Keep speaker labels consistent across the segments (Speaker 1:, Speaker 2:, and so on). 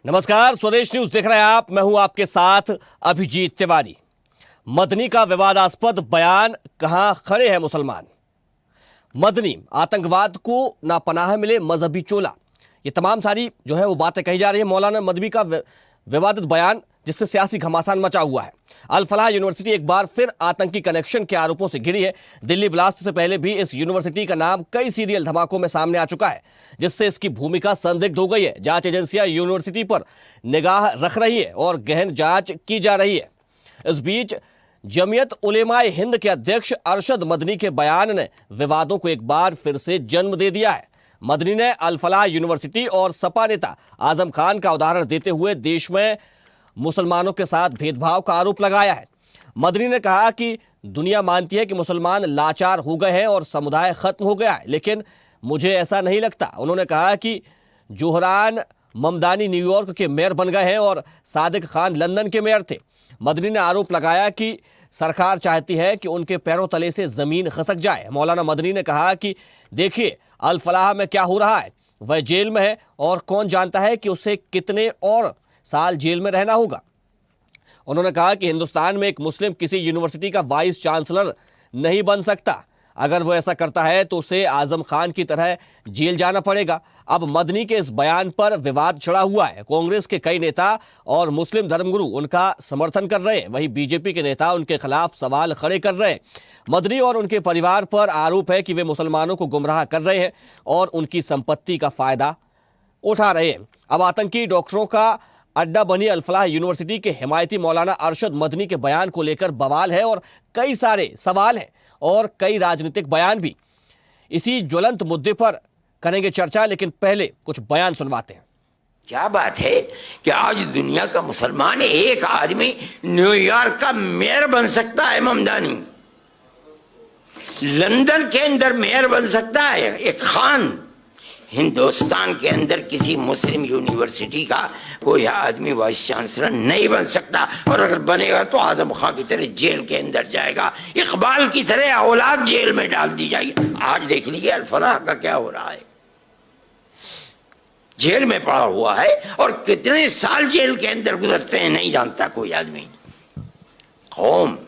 Speaker 1: नमस्कार, स्वदेश न्यूज देख रहे हैं आप। मैं हूं आपके साथ अभिजीत तिवारी। मदनी का विवादास्पद बयान, कहां खड़े हैं मुसलमान। मदनी आतंकवाद को ना पनाह मिले मजहबी चोला, ये तमाम सारी जो है वो बातें कही जा रही है। मौलाना मदनी का विवादित बयान जिससे सियासी घमासान मचा हुआ है। अल फलाह यूनिवर्सिटी एक बार फिर आतंकी कनेक्शन के आरोपों से घिरी है। दिल्ली ब्लास्ट से पहले भी इस यूनिवर्सिटी का नाम कई सीरियल धमाकों में सामने आ चुका है, जिससे इसकी भूमिका संदिग्ध हो गई है। जांच एजेंसियां यूनिवर्सिटी पर निगाह रख रही है और गहन जांच की जा रही है। इस बीच जमीयत उलेमाए हिंद के अध्यक्ष अरशद मदनी के बयान ने विवादों को एक बार फिर से जन्म दे दिया है। मदनी ने अल फलाह यूनिवर्सिटी और सपा नेता आजम खान का उदाहरण देते हुए देश में मुसलमानों के साथ भेदभाव का आरोप लगाया है। मदनी ने कहा कि दुनिया मानती है कि मुसलमान लाचार हो गए हैं और समुदाय खत्म हो गया है, लेकिन मुझे ऐसा नहीं लगता। उन्होंने कहा कि जोहरान ममदानी न्यूयॉर्क के मेयर बन गए हैं और सादिक खान लंदन के मेयर थे। मदनी ने आरोप लगाया कि सरकार चाहती है कि उनके पैरों तले से जमीन खसक जाए। मौलाना मदनी ने कहा कि देखिए अल फलाह में क्या हो रहा है, वह जेल में है और कौन जानता है कि उसे कितने और साल जेल में रहना होगा। उन्होंने कहा कि हिंदुस्तान में एक मुस्लिम किसी यूनिवर्सिटी का वाइस चांसलर नहीं बन सकता। अगर वो ऐसा करता है तो उसे आजम खान की तरह जेल जाना पड़ेगा। अब मदनी के इस बयान पर विवाद छिड़ा हुआ है। कांग्रेस के कई नेता और मुस्लिम धर्मगुरु उनका समर्थन कर रहे हैं, वहीं बीजेपी के नेता उनके खिलाफ सवाल खड़े कर रहे हैं। मदनी और उनके परिवार पर आरोप है कि वे मुसलमानों को गुमराह कर रहे हैं और उनकी संपत्ति का फायदा उठा रहे हैं। अब आतंकी डॉक्टरों का अड्डा बनी अल फलाह यूनिवर्सिटी के हिमायती मौलाना अरशद मदनी के बयान को लेकर बवाल है और कई सारे सवाल हैं और कई राजनीतिक बयान भी। इसी ज्वलंत मुद्दे पर करेंगे चर्चा, लेकिन पहले कुछ बयान सुनवाते हैं।
Speaker 2: क्या बात है कि आज दुनिया का मुसलमान एक आदमी न्यूयॉर्क का मेयर बन सकता है, ममदानी लंदन के अंदर मेयर बन सकता है, एक खान हिंदुस्तान के अंदर किसी मुस्लिम यूनिवर्सिटी का कोई आदमी वाइस चांसलर नहीं बन सकता, और अगर बनेगा तो आजम खान की तरह जेल के अंदर जाएगा, इकबाल की तरह औलाद जेल में डाल दी जाएगी। आज देख लीजिए अल फलाह का क्या हो रहा है, जेल में पड़ा हुआ है और कितने साल जेल के अंदर गुजरते हैं नहीं जानता कोई आदमी। कौम,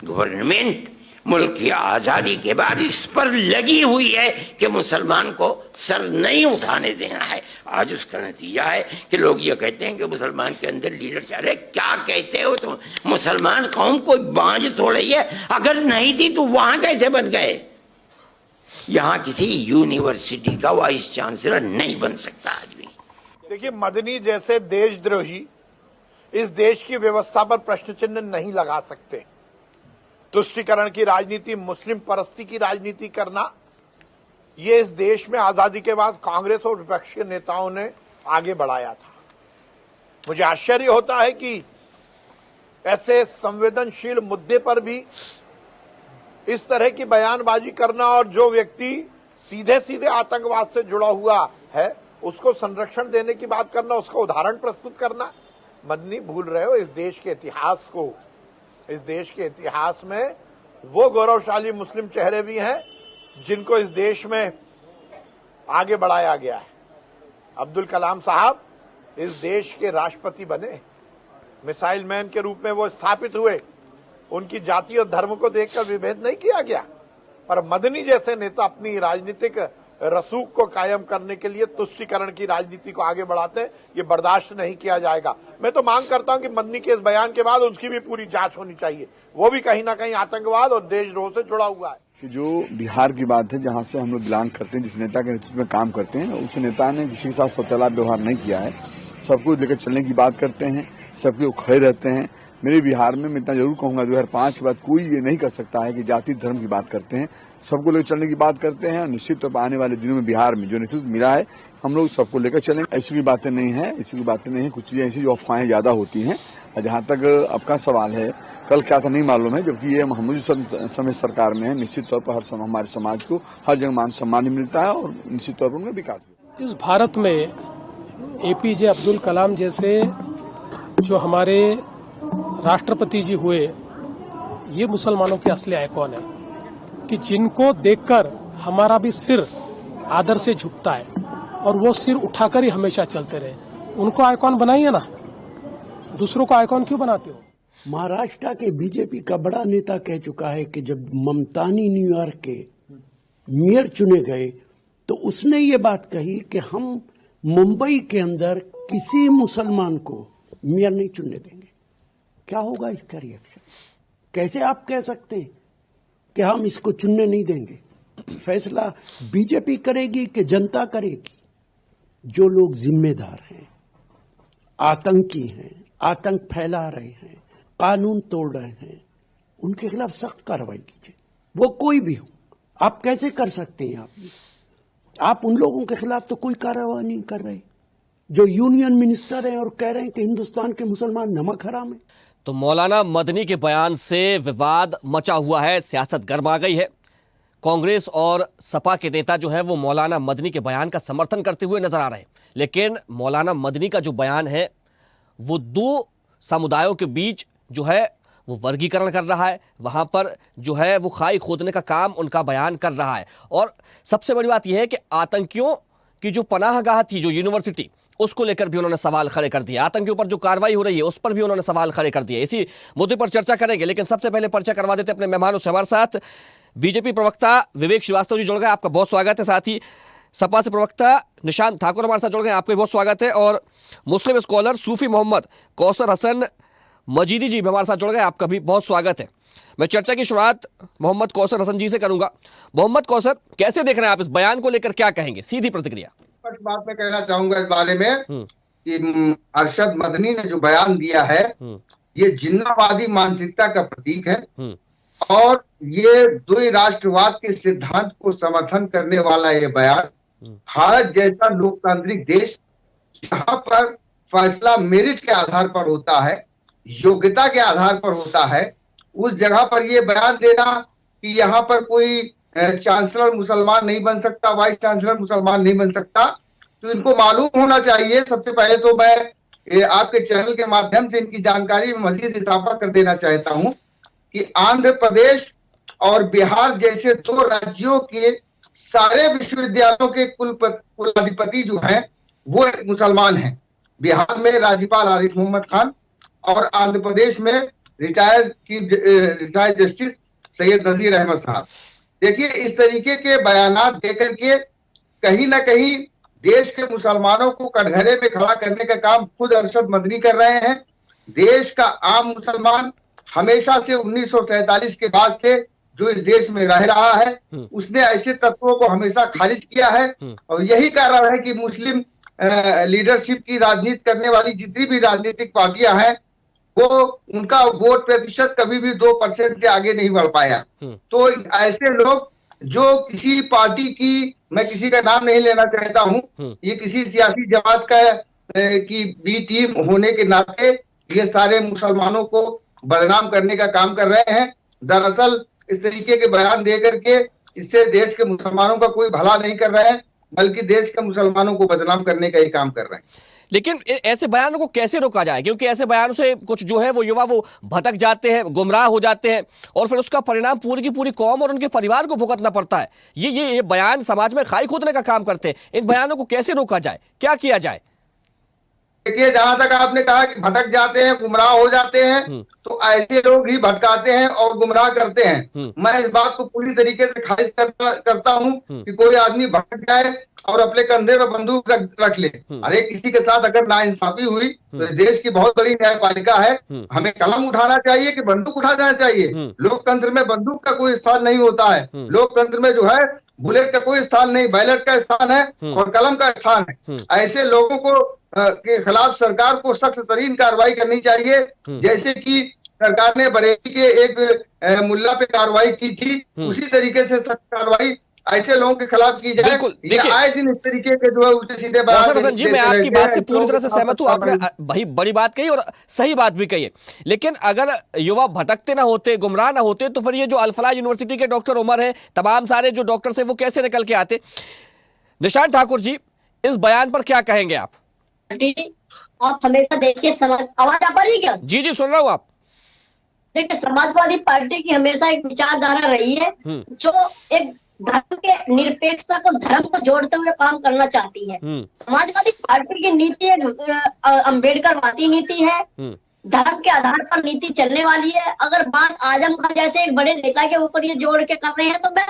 Speaker 2: गवर्नमेंट मुल्क की आजादी के बाद इस पर लगी हुई है कि मुसलमान को सर नहीं उठाने देना है। आज उसका नतीजा है कि लोग ये कहते हैं कि मुसलमान के अंदर लीडर चाह रहे। क्या कहते हो तुम? मुसलमान कौम कोई बांझ थोड़ी है, अगर नहीं थी तो वहां कैसे बन गए? यहां किसी यूनिवर्सिटी का वाइस चांसलर नहीं बन सकता आदमी।
Speaker 3: देखिए, मदनी जैसे देशद्रोही इस देश की व्यवस्था पर प्रश्न चिन्ह नहीं लगा सकते। तुष्टीकरण की राजनीति, मुस्लिम परस्ती की राजनीति करना, ये इस देश में आजादी के बाद कांग्रेस और विपक्ष के नेताओं ने आगे बढ़ाया था। मुझे आश्चर्य होता है कि ऐसे संवेदनशील मुद्दे पर भी इस तरह की बयानबाजी करना और जो व्यक्ति सीधे सीधे आतंकवाद से जुड़ा हुआ है उसको संरक्षण देने की बात करना, उसका उदाहरण प्रस्तुत करना। मदनी भूल रहे हो इस देश के इतिहास को। इस देश के इतिहास में वो गौरवशाली मुस्लिम चेहरे भी हैं जिनको इस देश में आगे बढ़ाया गया है। अब्दुल कलाम साहब इस देश के राष्ट्रपति बने, मिसाइल मैन के रूप में वो स्थापित हुए। उनकी जाति और धर्म को देखकर विभेद नहीं किया गया, पर मदनी जैसे नेता अपनी राजनीतिक रसूख को कायम करने के लिए तुष्टीकरण की राजनीति को आगे बढ़ाते हैं। ये बर्दाश्त नहीं किया जाएगा। मैं तो मांग करता हूं कि मदनी के इस बयान के बाद उसकी भी पूरी जांच होनी चाहिए। वो भी कहीं ना कहीं आतंकवाद और देशद्रोह से जुड़ा हुआ है।
Speaker 4: कि जो बिहार की बात है, जहां से हम लोग बिलोंग करते हैं, जिस नेता के नेतृत्व में काम करते हैं, उस नेता ने किसी के साथ सौतेला व्यवहार नहीं किया है। सबको लेकर चलने की बात करते हैं, सबके खड़े रहते हैं। मेरे बिहार में मैं इतना जरूर कहूंगा, 2005 के बाद कोई ये नहीं कर सकता है कि जाति धर्म की बात करते हैं। सबको लेकर चलने की बात करते हैं और निश्चित तौर पर आने वाले दिनों में बिहार में जो नेतृत्व मिला है, हम लोग सबको लेकर चलेंगे। ऐसी की बातें नहीं है, ऐसी की बातें नहीं है। कुछ चीजें ऐसी जो अफवाहें ज्यादा होती हैं। जहां तक आपका सवाल है, कल क्या था नहीं मालूम है, जबकि ये हम समय सरकार में है। निश्चित तौर पर हमारे समाज को हर जगह मान सम्मान मिलता है और निश्चित तौर पर उनका विकास भी।
Speaker 5: इस भारत में एपीजे अब्दुल कलाम जैसे जो हमारे राष्ट्रपति जी हुए, ये मुसलमानों के असली आइकॉन है कि जिनको देखकर हमारा भी सिर आदर से झुकता है और वो सिर उठाकर ही हमेशा चलते रहे। उनको आइकॉन बनाइए ना, दूसरों को आइकॉन क्यों बनाते हो?
Speaker 6: महाराष्ट्र के बीजेपी का बड़ा नेता कह चुका है कि जब ममतानी न्यूयॉर्क के मेयर चुने गए तो उसने ये बात कही कि हम मुंबई के अंदर किसी मुसलमान को मेयर नहीं चुनने देंगे। क्या होगा इसका रिएक्शन? कैसे आप कह सकते हैं कि हम इसको चुनने नहीं देंगे? फैसला बीजेपी करेगी कि जनता करेगी? जो लोग जिम्मेदार हैं, आतंकी हैं, आतंक फैला रहे हैं, कानून तोड़ रहे हैं, उनके खिलाफ सख्त कार्रवाई कीजिए, वो कोई भी हो। आप कैसे कर सकते हैं? आप उन लोगों के खिलाफ तो कोई कार्रवाई नहीं कर रहे जो यूनियन मिनिस्टर हैं और कह रहे हैं कि हिंदुस्तान के मुसलमान नमक हराम है।
Speaker 1: तो मौलाना मदनी के बयान से विवाद मचा हुआ है, सियासत गर्मा गई है। कांग्रेस और सपा के नेता जो है वो मौलाना मदनी के बयान का समर्थन करते हुए नजर आ रहे हैं, लेकिन मौलाना मदनी का जो बयान है वो दो समुदायों के बीच जो है वो वर्गीकरण कर रहा है, वहां पर जो है वो खाई खोदने का काम उनका बयान कर रहा है। और सबसे बड़ी बात यह है कि आतंकियों की जो पनाहगाह थी, जो यूनिवर्सिटी, उसको लेकर भी उन्होंने सवाल खड़े कर दिए। आतंकियों पर जो कार्रवाई हो रही है उस पर भी उन्होंने सवाल खड़े कर दिए। इसी मुद्दे पर चर्चा करेंगे, लेकिन सबसे पहले परिचय करवा देते अपने मेहमानों से। हमारे साथ बीजेपी प्रवक्ता विवेक श्रीवास्तव जी जुड़ गए, आपका बहुत स्वागत है। साथ ही सपा से प्रवक्ता निशांत ठाकुर हमारे साथ जुड़ गए, आपका बहुत स्वागत है। और मुस्लिम स्कॉलर सूफी मोहम्मद कौसर हसन मजीदी जी भी हमारे साथ जुड़ गए, आपका भी बहुत स्वागत है। मैं चर्चा की शुरुआत मोहम्मद कौसर हसन जी से करूंगा। मोहम्मद कौसर, कैसे देख रहे हैं आप इस बयान को लेकर, क्या कहेंगे? सीधी प्रतिक्रिया।
Speaker 7: फर्स्ट बात मैं कहना चाहूंगा इस बारे में कि अरशद मदनी ने जो बयान दिया है ये जिन्नावादी मानसिकता का प्रतीक है और ये द्वि राष्ट्रवाद के सिद्धांत को समर्थन करने वाला ये बयान भारत जैसा लोकतांत्रिक देश जहां पर फैसला मेरिट के आधार पर होता है, योग्यता के आधार पर होता है, उस जगह पर ये बयान देना कि यहाँ पर कोई चांसलर मुसलमान नहीं बन सकता, वाइस चांसलर मुसलमान नहीं बन सकता, तो इनको मालूम होना चाहिए। सबसे पहले तो मैं आपके चैनल के माध्यम से इनकी जानकारी में मजीद इजाफा कर देना चाहता हूं कि आंध्र प्रदेश और बिहार जैसे दो राज्यों के सारे विश्वविद्यालयों के कुलाधिपति जो हैं वो एक मुसलमान हैं। बिहार में राज्यपाल आरिफ मोहम्मद खान और आंध्र प्रदेश में रिटायर्ड जस्टिस सैयद नजीर अहमद साहब। देखिए, इस तरीके के बयानात देकर के कहीं ना कहीं देश के मुसलमानों को कटघरे में खड़ा करने का काम खुद अरशद मदनी कर रहे हैं। देश का आम मुसलमान हमेशा से 1947 के बाद से जो इस देश में रह रहा है उसने ऐसे तत्वों को हमेशा खारिज किया है और यही कारण है कि मुस्लिम लीडरशिप की राजनीति करने वाली जितनी भी राजनीतिक पार्टियां हैं वो उनका वोट प्रतिशत कभी भी 2% के आगे नहीं बढ़ पाया। तो ऐसे लोग जो किसी पार्टी की, मैं किसी का नाम नहीं लेना चाहता हूं, ये किसी सियासी जमात का की बी टीम होने के नाते ये सारे मुसलमानों को बदनाम करने का काम कर रहे हैं। दरअसल इस तरीके के बयान दे करके इससे देश के मुसलमानों का कोई भला नहीं कर रहे हैं, बल्कि देश के मुसलमानों को बदनाम करने का ही काम कर रहे हैं।
Speaker 1: लेकिन ऐसे बयानों को कैसे रोका जाए? क्योंकि ऐसे बयानों से कुछ जो है वो युवा वो भटक जाते हैं, गुमराह हो जाते हैं और फिर उसका परिणाम पूरी की पूरी कौम और उनके परिवार को भुगतना पड़ता है। ये बयान समाज में खाई खोदने का काम करते हैं। इन बयानों को कैसे रोका जाए, क्या किया जाए?
Speaker 7: देखिए, जहां तक आपने कहा कि भटक जाते हैं, गुमराह हो जाते हैं, तो ऐसे लोग ही भटकाते हैं और गुमराह करते हैं। मैं इस बात को पूरी तरीके से खारिज करता हूं कि कोई आदमी भटक जाए और अपने कंधे में बंदूक रख ले। अरे किसी के साथ अगर नाइंसाफी हुई तो देश की बहुत बड़ी न्यायपालिका है, हमें कलम उठाना चाहिए कि बंदूक उठाना चाहिए। लोकतंत्र में बंदूक का कोई स्थान नहीं होता है। लोकतंत्र में जो है बुलेट का कोई स्थान नहीं, बैलेट का स्थान है और कलम का स्थान है। ऐसे लोगों को के खिलाफ सरकार को सख्त तरीन कार्रवाई करनी चाहिए, जैसे कि सरकार ने बरेली के एक मुल्ला पे कार्रवाई की थी, उसी तरीके से सख्त कार्रवाई ऐसे लोगों के खिलाफ की जाए। आए दिन इस तरीके के जो है उल्टे सीधे
Speaker 1: हसन जी, मैं आपकी बात से पूरी तरह से सहमत हूं। आपने भाई बड़ी बात कही और सही बात भी कही है, लेकिन अगर युवा भटकते ना होते, गुमराह ना होते, तो फिर ये जो अल-फलाह यूनिवर्सिटी के डॉक्टर उमर है, तमाम सारे जो डॉक्टर्स हैं वो कैसे निकल के आते? निशांत ठाकुर जी, इस बयान पर क्या कहेंगे आप?
Speaker 8: आप हमेशा देखिए, आवाज आ पा रही है क्या?
Speaker 1: जी जी, सुन रहा हूँ। आप
Speaker 8: देखिए, समाजवादी पार्टी की हमेशा एक विचारधारा रही है जो एक धर्म के निरपेक्षता को, धर्म को जोड़ते हुए काम करना चाहती है। समाजवादी पार्टी की नीति अम्बेडकरवादी नीति है, धर्म के आधार पर नीति चलने वाली है। अगर बात आजम खान जैसे एक बड़े नेता के ऊपर ये जोड़ के कर रहे हैं तो मैं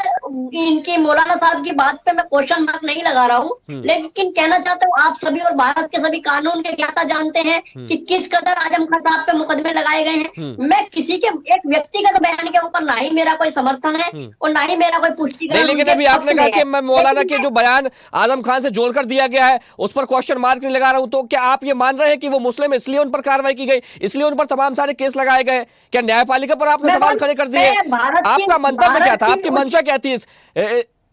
Speaker 8: इनकी मौलाना साहब की बात पे मैं क्वेश्चन मार्क नहीं लगा रहा हूँ, लेकिन कहना चाहता हूँ आप सभी और भारत के सभी कानून के ज्ञाता जानते हैं कि किस कदर आजम खान साहब पे मुकदमे लगाए गए हैं। मैं किसी के एक व्यक्तिगत बयान के ऊपर ना ही मेरा कोई समर्थन है और ना ही मेरा कोई पुष्टिकरण।
Speaker 1: लेकिन अभी आपने कहा कि मैं मौलाना के जो बयान आजम खान से जोड़कर दिया गया है उस पर क्वेश्चन मार्क नहीं लगा रहा हूं, तो क्या आप ये मान रहे हैं कि वो मुस्लिम इसलिए उन पर कार्रवाई की गई, इसलिए उन पर तमाम सारे केस लगाए गए? क्या न्यायपालिका पर आपने सवाल खड़े कर दिए? आपका मंतव्य क्या था, आपकी मंशा क्या थी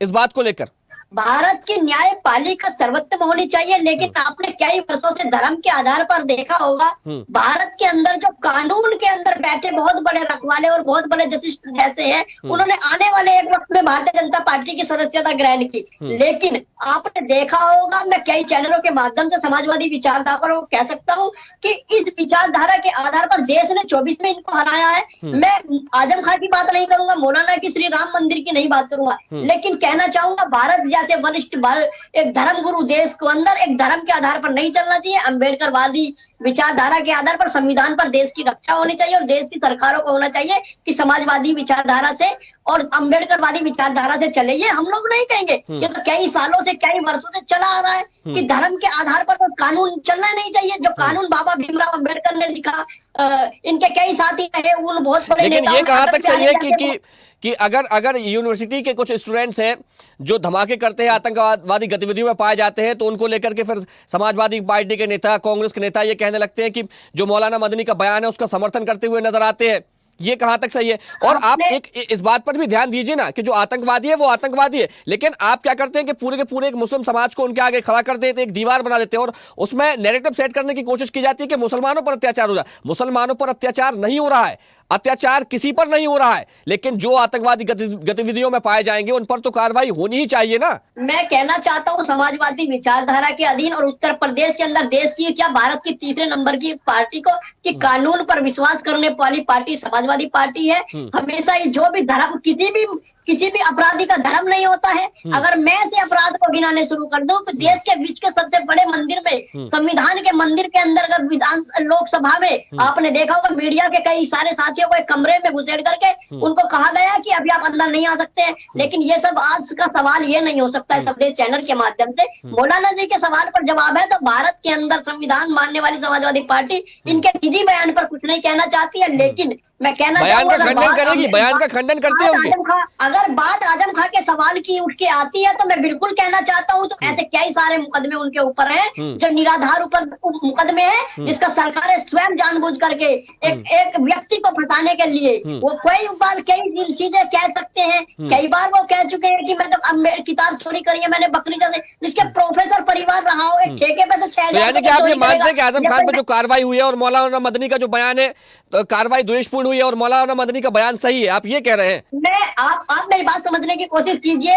Speaker 1: इस बात को लेकर?
Speaker 8: भारत की न्यायपालिका सर्वोत्तम होनी चाहिए, लेकिन आपने कई वर्षों से धर्म के आधार पर देखा होगा भारत के अंदर जो कानून के अंदर बैठे बहुत बड़े रखवाले और बहुत बड़े जस्टिस जैसे हैं, उन्होंने आने वाले एक वक्त में भारतीय जनता पार्टी की सदस्यता ग्रहण की। लेकिन आपने देखा होगा, मैं कई चैनलों के माध्यम से समाजवादी विचारधारा को कह सकता हूँ कि इस विचारधारा के आधार पर देश ने 24 में इनको हराया है। मैं आजम खान की बात नहीं करूंगा, मौलाना की श्री राम मंदिर की नहीं बात करूंगा, लेकिन कहना चाहूंगा भारत जैसे वरिष्ठ एक धर्म गुरु देश को अंदर एक धर्म के आधार पर नहीं चलना चाहिए। अम्बेडकरवादी विचारधारा के आधार पर संविधान पर देश की रक्षा होनी चाहिए और देश की सरकारों को होना चाहिए कि समाजवादी विचारधारा से और अम्बेडकरवादी विचारधारा से चले। ये हम लोग नहीं कहेंगे, ये तो कई सालों से कई वर्षों से चला आ रहा है कि धर्म के आधार पर तो कानून चलना नहीं चाहिए। जो कानून बाबा भीमराव अम्बेडकर ने लिखा, इनके कई साथी रहे, उन बहुत बड़े
Speaker 1: लेकिन ये कहां तक सही है कि अगर यूनिवर्सिटी के कुछ स्टूडेंट्स हैं जो धमाके करते हैं, आतंकवादी गतिविधियों में पाए जाते हैं, तो उनको लेकर के फिर समाजवादी पार्टी के नेता, कांग्रेस के नेता ये कहने लगते हैं कि जो मौलाना मदनी का बयान है उसका समर्थन करते हुए नजर आते हैं। ये कहां तक सही है? और आप एक इस बात पर भी ध्यान दीजिए ना कि जो आतंकवादी है वो आतंकवादी है, लेकिन आप क्या करते हैं कि पूरे के पूरे एक मुस्लिम समाज को उनके आगे खड़ा कर देते हैं, एक दीवार बना देते हैं और उसमें नैरेटिव सेट करने की कोशिश की जाती है कि मुसलमानों पर अत्याचार हो रहा है। मुसलमानों पर अत्याचार नहीं हो रहा है, अत्याचार किसी पर नहीं हो रहा है, लेकिन जो आतंकवादी गतिविधियों में पाए जाएंगे उन पर तो कार्रवाई होनी ही चाहिए ना।
Speaker 8: मैं कहना चाहता हूं समाजवादी विचारधारा के अधीन और उत्तर प्रदेश के अंदर देश की क्या भारत की तीसरे नंबर की पार्टी को कि कानून पर विश्वास करने वाली पार्टी समाजवादी पार्टी है। हमेशा ही जो भी धर्म किसी भी अपराधी का धर्म नहीं होता है। अगर मैं से अपराध को गिनाने शुरू कर दूं तो देश के विश्व के सबसे बड़े मंदिर में, संविधान के मंदिर के अंदर, अगर विधान लोकसभा में आपने देखा होगा मीडिया के कई सारे साथियों को एक कमरे में घुसेड़ करके उनको कहा गया कि अभी आप अंदर नहीं आ सकते हैं। लेकिन ये सब आज का सवाल ये नहीं हो सकता है स्वदेश चैनल के माध्यम से। मौलाना जी के सवाल पर जवाब है तो भारत के अंदर संविधान मानने वाली समाजवादी पार्टी इनके निजी बयान पर कुछ नहीं कहना चाहती है, लेकिन मैं कहना
Speaker 1: बयान का खंडन करेगी, बयान का खंडन करते होंगे।
Speaker 8: अगर बात आजम खां के सवाल की उठ के आती है तो मैं बिल्कुल कहना चाहता हूं तो ऐसे कई सारे मुकदमे उनके ऊपर हैं जो निराधार ऊपर मुकदमे हैं, जिसका सरकारें स्वयं जानबूझ करके एक व्यक्ति को फंसाने के लिए वो कई बार कई चीजें कह सकते हैं। कई बार वो कह चुके हैं कि मैं तो किताब चोरी करी है मैंने बकरी जैसे, जिसके प्रोफेसर परिवार रहा हो, एक ठेके पे तो 6,000
Speaker 1: यानी कि आप ये मानते हैं कि आजम खान पर जो कार्रवाई हुई है और मौलाना मदनी का जो बयान है तो कार्रवाई द्वेषपूर्ण हुई है और मौलाना मदनी का बयान सही है, आप ये कह रहे हैं?
Speaker 8: आप मेरी बात समझने की कोशिश कीजिए।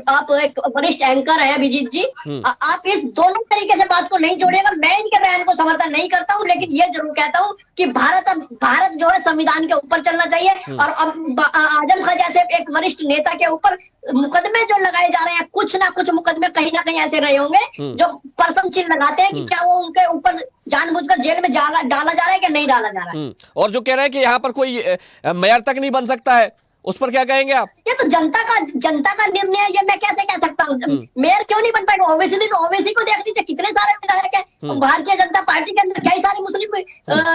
Speaker 8: आप एक वरिष्ठ एंकर हैं अभिजीत जी, आप इस दोनों तरीके से बात को नहीं जोड़िएगा। मैं इनके बयान को समर्थन नहीं करता हूं, लेकिन ये जरूर कहता हूं कि भारत जो है संविधान के ऊपर चलना चाहिए। और आजम खान जैसे एक वरिष्ठ नेता के ऊपर मुकदमे जो लगाए जा रहे हैं, कुछ ना कुछ मुकदमे कहीं ना कहीं ऐसे रहे होंगे जो प्रश्न चिन्ह लगाते हैं कि क्या वो उनके ऊपर जानबूझकर जेल में डाला जा रहा है कि नहीं डाला जा रहा है।
Speaker 1: और जो कह रहे हैं कि यहाँ पर कोई मेयर तक नहीं बन सकता है, उस पर क्या कहेंगे आप?
Speaker 8: ये तो जनता का निर्णय है, ये मैं कैसे कह सकता हूँ? मेयर क्यों नहीं बन पाएगा? ओवैसी को देख लीजिए, कितने सारे विधायक हैं। भारतीय जनता पार्टी के अंदर कई सारे मुस्लिम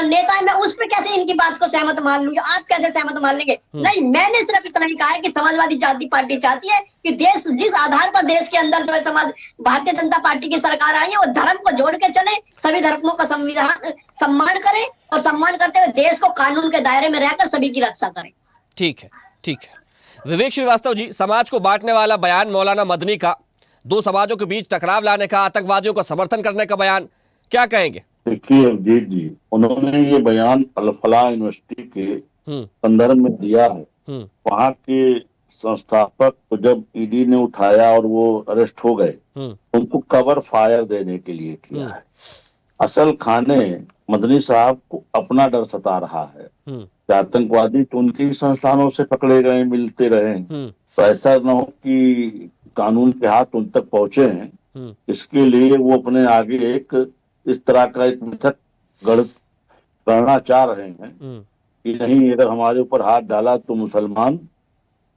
Speaker 8: नेता है, मैं उस पर कैसे इनकी बात को सहमत मान लूंगा? आप कैसे सहमत मान लेंगे? नहीं, मैंने सिर्फ इतना ही कहा है कि समाजवादी जाति पार्टी चाहती है कि देश जिस आधार पर देश के अंदर जो है समाज भारतीय जनता पार्टी की सरकार आई है वो धर्म को जोड़ के चले, सभी धर्मों का संविधान सम्मान करे और सम्मान करते हुए देश को कानून के दायरे में रहकर सभी की रक्षा करें।
Speaker 1: ठीक है, ठीक है। विवेक श्रीवास्तव जी, समाज को बांटने वाला बयान मौलाना मदनी का, दो समाजों के बीच टकराव लाने का, आतंकवादियों का समर्थन करने का बयान, क्या कहेंगे?
Speaker 9: देखिए अभिजीत जी, उन्होंने ये बयान अल-फलाह यूनिवर्सिटी के संदर्भ में दिया है। वहाँ के संस्थापक को जब ईडी ने उठाया और वो अरेस्ट हो गए, उनको कवर फायर देने के लिए किया है। असल खाने मदनी साहब को अपना डर सता रहा है। आतंकवादी तो उनके भी संस्थानों से पकड़े गए, मिलते रहे, तो ऐसा न हो कि कानून के हाथ उन तक पहुंचे हैं, इसके लिए वो अपने आगे एक इस तरह का एक मिथक गढ़ करना चाह रहे हैं कि नहीं, अगर हमारे ऊपर हाथ डाला तो मुसलमान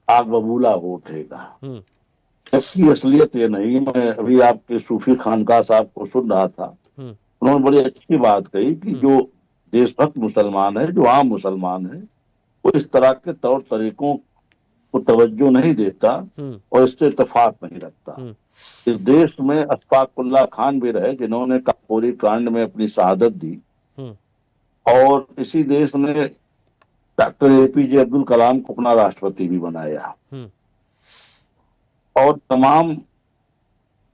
Speaker 9: आग बबूला हो उठेगा। जबकि असलियत ये नहीं। मैं अभी आपके सूफी खानका साहब को सुन रहा था, उन्होंने बड़ी अच्छी बात कही कि जो देशभक्त मुसलमान है, जो आम मुसलमान है, वो इस तरह के तौर तरीकों को तवज्जो नहीं देता और इससे इत्तेफाक नहीं रखता। इस देश में अशफाकुल्लाह खान भी रहे जिन्होंने काकोरी कांड में अपनी शहादत दी, और इसी देश ने डॉक्टर एपीजे अब्दुल कलाम को अपना राष्ट्रपति भी बनाया, और तमाम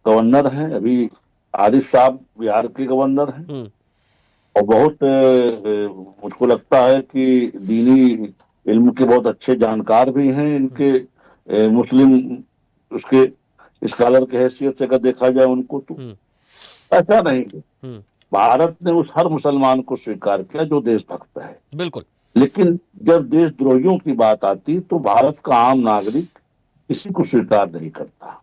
Speaker 9: गवर्नर हैं। अभी आरिफ साहब बिहार के गवर्नर हैं, और बहुत मुझको लगता है कि दीनी इल्म के बहुत अच्छे जानकार भी हैं इनके, मुस्लिम उसके स्कॉलर के हैसियत से अगर देखा जाए उनको, तो ऐसा नहीं है। भारत ने उस हर मुसलमान को स्वीकार किया जो देशभक्त है,
Speaker 1: बिल्कुल।
Speaker 9: लेकिन जब देशद्रोहियों की बात आती तो भारत का आम नागरिक किसी को स्वीकार नहीं करता।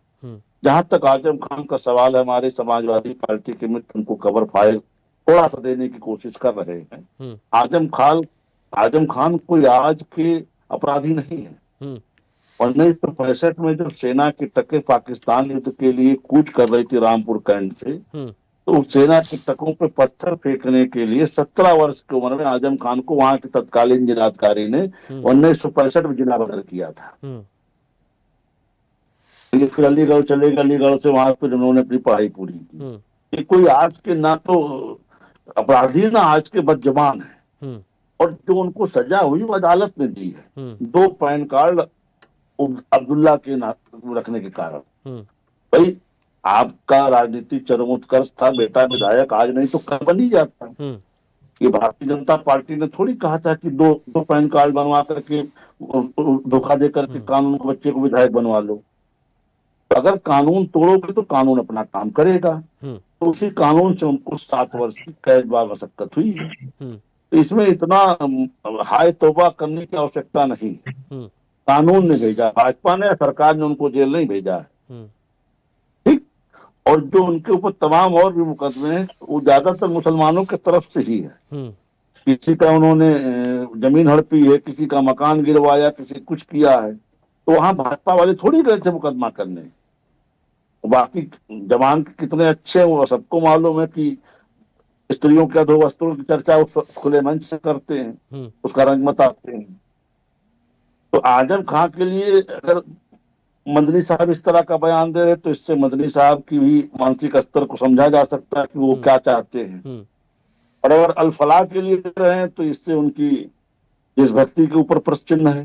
Speaker 9: जहां तक आजम खान का सवाल है, हमारे समाजवादी पार्टी के मित्र उनको कवर फाइल थोड़ा सा देने की कोशिश कर रहे हैं। आजम खान कोई आज के अपराधी नहीं है। 1965 में जब सेना की टके पाकिस्तान युद्ध के लिए कूच कर रही थी रामपुर कैंट से, तो सेना के टकों पे पत्थर फेंकने के लिए 17 वर्ष की उम्र में आजम खान को वहां के तत्कालीन जिलाधिकारी ने 1965 में जिला बदल किया था। ये फिर अलीगढ़ चले गए, अलीगढ़ से वहां पर उन्होंने अपनी पढ़ाई पूरी की। ये कोई आज के ना तो अपराधी ना आज के बदजुबान है, और जो उनको सजा हुई वो अदालत ने दी है 2 पैन कार्ड अब्दुल्ला के रखने के कारण। भाई, आपका राजनीतिक चरमोत्कर्ष था, बेटा विधायक, आज नहीं तो कल बन ही जाता। ये भारतीय जनता पार्टी ने थोड़ी कहा था कि दो पैन कार्ड बनवा करके धोखा दे करके कानून को बच्चे को विधायक बनवा लो। तो अगर कानून तोड़ोगे तो कानून अपना काम करेगा। तो उसी कानून से उनको 7 वर्ष की कैद मशक्कत हुई है। तो इसमें इतना हाय तौबा करने की आवश्यकता नहीं है। कानून ने भेजा, भाजपा ने, सरकार ने उनको जेल नहीं भेजा है। ठीक। और जो उनके ऊपर तमाम और भी मुकदमे हैं, वो ज्यादातर मुसलमानों की तरफ से ही है। किसी का उन्होंने जमीन हड़पी है, किसी का मकान गिरवाया, किसी कुछ किया है, तो वहां भाजपा वाले थोड़ी गए थे मुकदमा करने। बाकी जवान कितने अच्छे हैं वो सबको मालूम है कि स्त्रियों के अधो वस्त्रों की चर्चा उस खुले मंच से करते हैं, उसका रंग बताते हैं। तो आजम खां के लिए अगर मदनी साहब इस तरह का बयान दे रहे तो इससे मदनी साहब की भी मानसिक स्तर को समझा जा सकता है कि वो क्या चाहते हैं। और अगर अल-फलाह के लिए दे रहे हैं तो इससे उनकी देशभक्ति के ऊपर प्रश्न चिन्ह है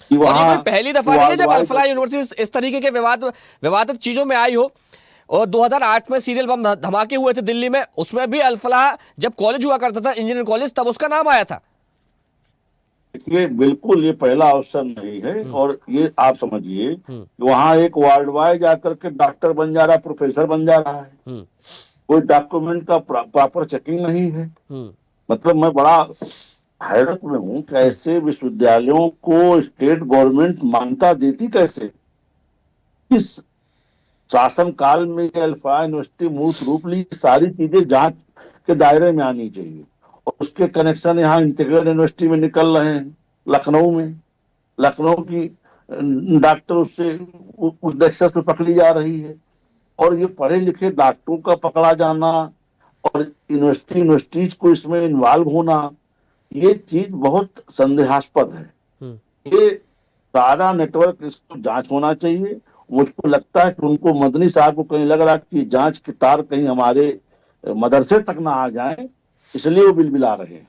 Speaker 9: कि
Speaker 1: और ये कोई पहली दफा नहीं है जब अल-फलाह यूनिवर्सिटी इस तरीके के विवादित चीजों में आई हो। और 2008 में सीरियल बम धमाके हुए थे दिल्ली में, उसमें भी अल-फलाह जब कॉलेज हुआ करता था, इंजीनियरिंग कॉलेज, तब उसका नाम आया था।
Speaker 9: ये बिल्कुल ये पहला अवसर नहीं है। और ये आप समझिए वहां एक वार्ड बॉय जाकर के डॉक्टर बन जा रहा है, प्रोफेसर बन जा रहा है, कोई डॉक्यूमेंट का प्रॉपर चेकिंग नहीं है। मतलब मैं बड़ा हैरत में हूं कि ऐसे विश्वविद्यालयों को स्टेट गवर्नमेंट मान्यता देती कैसे। इस शासन काल में अल-फलाह यूनिवर्सिटी मूर्त रूप ली, सारी चीजें जांच के दायरे में आनी चाहिए। और उसके कनेक्शन यहाँ इंटीग्रेटेड यूनिवर्सिटी में निकल रहे हैं, लखनऊ में। लखनऊ की डॉक्टर उससे उस नेक्सस में पकड़ी जा रही है। और ये पढ़े लिखे डॉक्टरों का पकड़ा जाना और यूनिवर्सिटीज को इसमें इन्वॉल्व होना, ये चीज बहुत संदेहास्पद है। ये सारा नेटवर्क, इसको जांच होना चाहिए। मुझको लगता है कि उनको मदनी साहब को कहीं लग रहा कि जांच की तार कहीं हमारे मदरसे तक ना आ जाए, इसलिए वो बिलबिला रहे हैं।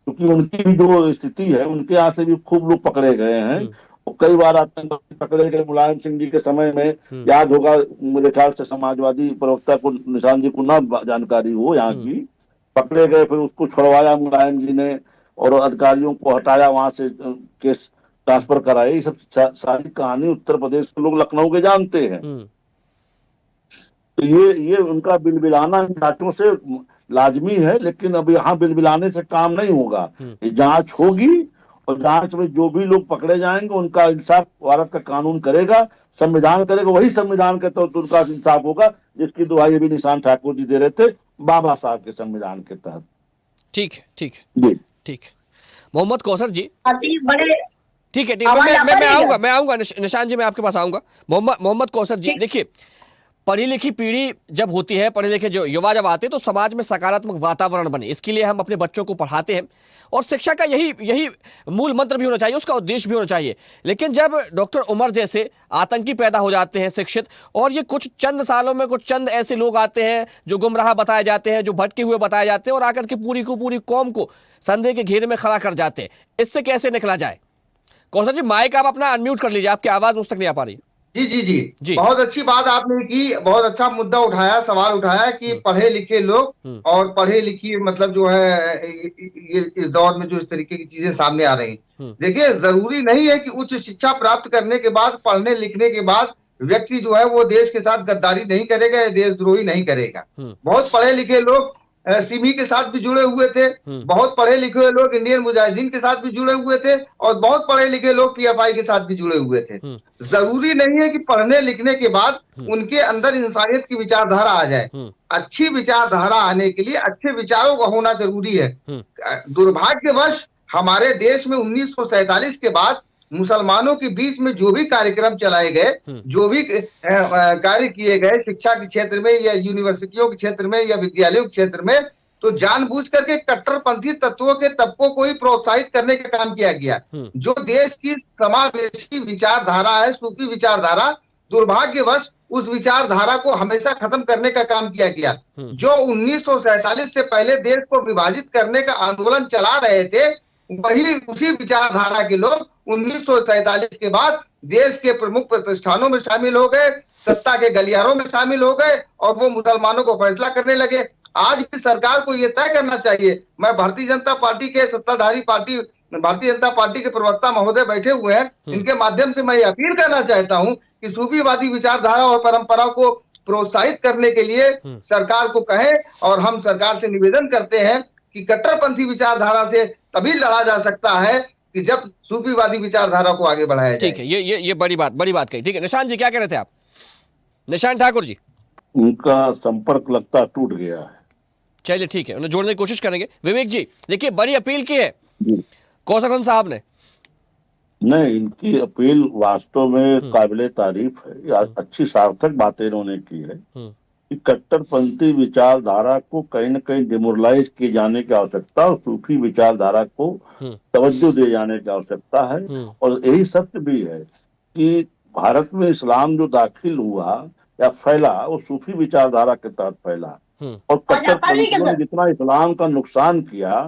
Speaker 9: क्योंकि उनकी भी जो स्थिति है, उनके यहाँ से भी खूब लोग पकड़े गए हैं। और कई बार आतंकवादी पकड़े गए। मुलायम सिंह जी के समय में याद होगा, मेरे ख्याल से समाजवादी प्रवक्ता को, निशान जी को ना जानकारी हो यहाँ की, पकड़े गए, फिर उसको छुड़वाया मुलायम जी ने और अधिकारियों को हटाया, वहां से केस ट्रांसफर कराए। ये सब सारी कहानी उत्तर प्रदेश के लोग, लखनऊ के जानते हैं। तो ये उनका बिलबिलाना इन घाटों से लाजमी है, लेकिन अब यहाँ बिलबिलाने से काम नहीं होगा। ये जांच होगी और जांच में जो भी लोग पकड़े जाएंगे उनका इंसाफ भारत का कानून करेगा, संविधान करेगा, वही संविधान के तहत उनका इंसाफ होगा जिसकी दुहाई अभी निशान ठाकुर जी दे रहे थे बाबा साहब के संविधान के तहत।
Speaker 1: ठीक है, ठीक है
Speaker 9: जी
Speaker 1: ठीक है। मोहम्मद कौसर जी,
Speaker 8: बड़े
Speaker 1: ठीक है, मैं आऊंगा निशान जी, मैं आपके पास आऊंगा। मोहम्मद कौसर जी, देखिए पढ़ी लिखी पीढ़ी जब होती है, पढ़े लिखे जो युवा जब आते हैं तो समाज में सकारात्मक वातावरण बने, इसके लिए हम अपने बच्चों को पढ़ाते हैं और शिक्षा का यही मूल मंत्र भी होना चाहिए, उसका उद्देश्य भी होना चाहिए। लेकिन जब डॉक्टर उमर जैसे आतंकी पैदा हो जाते हैं शिक्षित, और ये कुछ चंद सालों में कुछ चंद ऐसे लोग आते हैं जो गुमराह बताए जाते हैं, जो भटके हुए बताए जाते हैं और आकर के पूरी कौम को संदेह के घेरे में खड़ा कर जाते हैं, इससे कैसे निकला जाए? कौसर जी, माइक आप अपना अनम्यूट कर लीजिए, आपकी आवाज मुझ तक नहीं आ पा रही।
Speaker 7: जी, बहुत अच्छी बात आपने की, बहुत अच्छा मुद्दा उठाया, सवाल उठाया कि पढ़े लिखे लोग और पढ़े लिखी मतलब जो है ये इस दौर में जो इस तरीके की चीजें सामने आ रही। देखिए, जरूरी नहीं है कि उच्च शिक्षा प्राप्त करने के बाद, पढ़ने लिखने के बाद व्यक्ति जो है वो देश के साथ गद्दारी नहीं करेगा या देशद्रोही नहीं करेगा। बहुत पढ़े लिखे लोग सिमी के साथ भी जुड़े हुए थे, बहुत पढ़े लिखे लोग इंडियन मुजाहिदीन के साथ भी जुड़े हुए थे और बहुत पढ़े लिखे लोग पीएफआई के साथ भी जुड़े हुए थे। जरूरी नहीं है कि पढ़ने लिखने के बाद उनके अंदर इंसानियत की विचारधारा आ जाए। अच्छी विचारधारा आने के लिए अच्छे विचारों का होना जरूरी है। दुर्भाग्यवश हमारे देश में 1947 के बाद मुसलमानों के बीच में जो भी कार्यक्रम चलाए गए, जो भी कार्य किए गए शिक्षा के क्षेत्र में या यूनिवर्सिटियों के क्षेत्र में या विद्यालयों के क्षेत्र में, तो जानबूझ करके कट्टरपंथी तत्वों के तबकों को ही प्रोत्साहित करने का काम किया गया। जो देश की समावेशी विचारधारा है, सूफी विचारधारा, दुर्भाग्यवश उस विचारधारा को हमेशा खत्म करने का काम किया गया। जो 1947 से पहले देश को विभाजित करने का आंदोलन चला रहे थे, वही उसी विचारधारा के लोग 1947 के बाद देश के प्रमुख प्रतिष्ठानों में शामिल हो गए, सत्ता के गलियारों में शामिल हो गए और वो मुसलमानों को फैसला करने लगे। आज की सरकार को ये तय करना चाहिए। मैं भारतीय जनता पार्टी के सत्ताधारी पार्टी भारतीय जनता पार्टी के प्रवक्ता महोदय बैठे हुए हैं, इनके माध्यम से मैं अपील करना चाहता हूं कि सूफीवादी विचारधारा और परंपरा को प्रोत्साहित करने के लिए सरकार को कहें, और हम सरकार से निवेदन करते हैं कि कट्टरपंथी विचारधारा से तभी लड़ा जा सकता है कि जब सूफीवादी विचारधारा को आगे बढ़ाया जाए।
Speaker 1: ठीक है, ये बड़ी बात कही। ठीक है, निशान जी क्या कह रहे थे आप? निशान ठाकुर जी,
Speaker 9: उनका संपर्क लगता टूट गया है।
Speaker 1: चलिए ठीक है, उन्हें जोड़ने की कोशिश करेंगे। विवेक जी, देखिए बड़ी अपील की है कौसर खान साहब ने।
Speaker 9: नहीं, इनकी अपील वास्तव में काबिले तारीफ है, अच्छी सार्थक बातें इन्होंने की है कि कट्टरपंथी विचारधारा को कहीं न कहीं डिमोरलाइज किए जाने की आवश्यकता और सूफी विचारधारा को तवज्जो दिए जाने की आवश्यकता है। और यही सत्य भी है कि भारत में इस्लाम जो दाखिल हुआ या फैला वो सूफी विचारधारा के तहत फैला, और कट्टरपंथियों ने जितना इस्लाम का नुकसान किया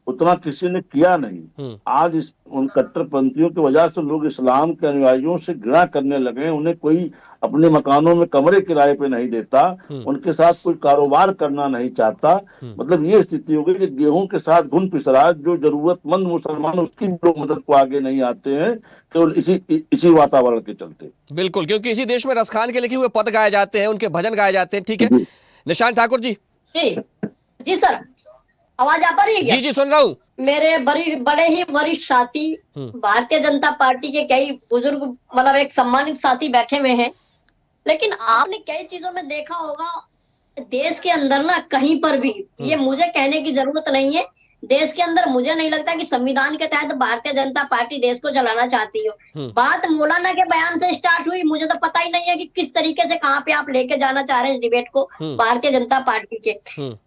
Speaker 9: उतना किसी ने किया नहीं। आज उन कट्टरपंथियों की वजह से लोग इस्लाम के अनुयायियों से घृणा करने लगे, उन्हें कोई अपने मकानों में कमरे किराए पे नहीं देता, उनके साथ कोई कारोबार करना नहीं चाहता। मतलब ये स्थिति हो गई कि गेहूं के साथ घुन पिस रहा, जो जरूरतमंद मुसलमान उसकी लोग मदद को आगे नहीं आते हैं, केवल इसी वातावरण के चलते।
Speaker 1: बिल्कुल, क्योंकि इसी देश में रसखान के लिखे हुए पद गाए जाते हैं, उनके भजन गाए जाते हैं। ठीक है, निशान ठाकुर जी।
Speaker 8: जी सर, आवाज आ पा रही है क्या?
Speaker 1: जी सुन रहा हूँ।
Speaker 8: मेरे बड़े ही वरिष्ठ साथी भारतीय जनता पार्टी के कई बुजुर्ग, मतलब एक सम्मानित साथी बैठे हुए हैं, लेकिन आपने कई चीजों में देखा होगा देश के अंदर ना कहीं पर भी, ये मुझे कहने की जरूरत नहीं है, देश के अंदर मुझे नहीं लगता कि संविधान के तहत भारतीय जनता पार्टी देश को चलाना चाहती हो। बात मौलाना के बयान से स्टार्ट हुई, मुझे तो पता ही नहीं है कि किस तरीके से कहाँ पे आप लेके जाना चाह रहे हैं डिबेट को भारतीय जनता पार्टी के।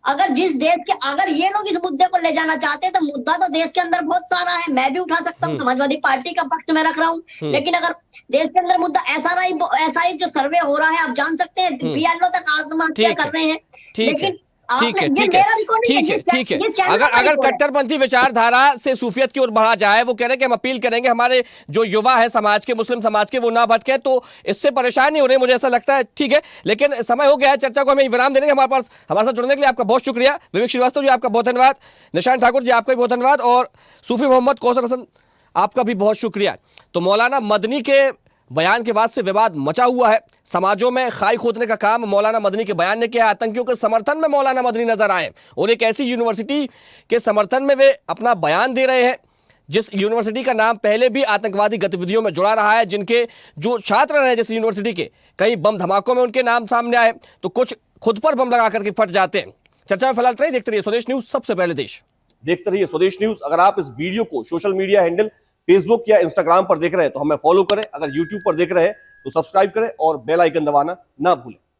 Speaker 8: अगर ये लोग इस मुद्दे को ले जाना चाहते हैं तो मुद्दा तो देश के अंदर बहुत सारा है, मैं भी उठा सकता हूँ, समाजवादी पार्टी का पक्ष में रख रहा हूँ, लेकिन अगर देश के अंदर मुद्दा ऐसा ही जो सर्वे हो रहा है, आप जान सकते हैं बीएलओ तक आत्महत्या कर रहे हैं। लेकिन
Speaker 1: ठीक है। अगर कट्टरपंथी विचारधारा से सूफियत की ओर बढ़ा जाए, वो कह रहे हैं कि हम अपील करेंगे हमारे जो युवा है समाज के, मुस्लिम समाज के, वो ना भटके, तो इससे परेशान नहीं हो रहे, मुझे ऐसा लगता है। ठीक है, लेकिन समय हो गया है, चर्चा को हमें विराम देने के। हमारे साथ जुड़ने के लिए आपका बहुत शुक्रिया। विवेक श्रीवास्तव जी आपका बहुत धन्यवाद, निशान ठाकुर जी आपका भी बहुत धन्यवाद, और सूफी मोहम्मद कौसर हसन आपका भी बहुत शुक्रिया। तो मौलाना मदनी के बयान के बाद से विवाद मचा हुआ है, समाजों में खाई खोदने का काम मौलाना मदनी के बयान ने किया। आतंकियों के समर्थन में मौलाना मदनी नजर आए और एक ऐसी यूनिवर्सिटी के समर्थन में वे अपना बयान दे रहे हैं जिस यूनिवर्सिटी का नाम पहले भी आतंकवादी गतिविधियों में जुड़ा रहा है, जिनके जो छात्र रहे जिस यूनिवर्सिटी के, कई बम धमाकों में उनके नाम सामने आए तो कुछ खुद पर बम लगा करके फट जाते हैं। चर्चा में फिलहाल रही, देखते रहिए स्वदेश न्यूज, सबसे पहले देश। देखते रहिए स्वदेश न्यूज। अगर आप इस वीडियो को सोशल मीडिया हैंडल फेसबुक या इंस्टाग्राम पर देख रहे हैं तो हमें फॉलो करें, अगर यूट्यूब पर देख रहे हैं तो सब्सक्राइब करें और बेल आइकन दबाना ना भूलें।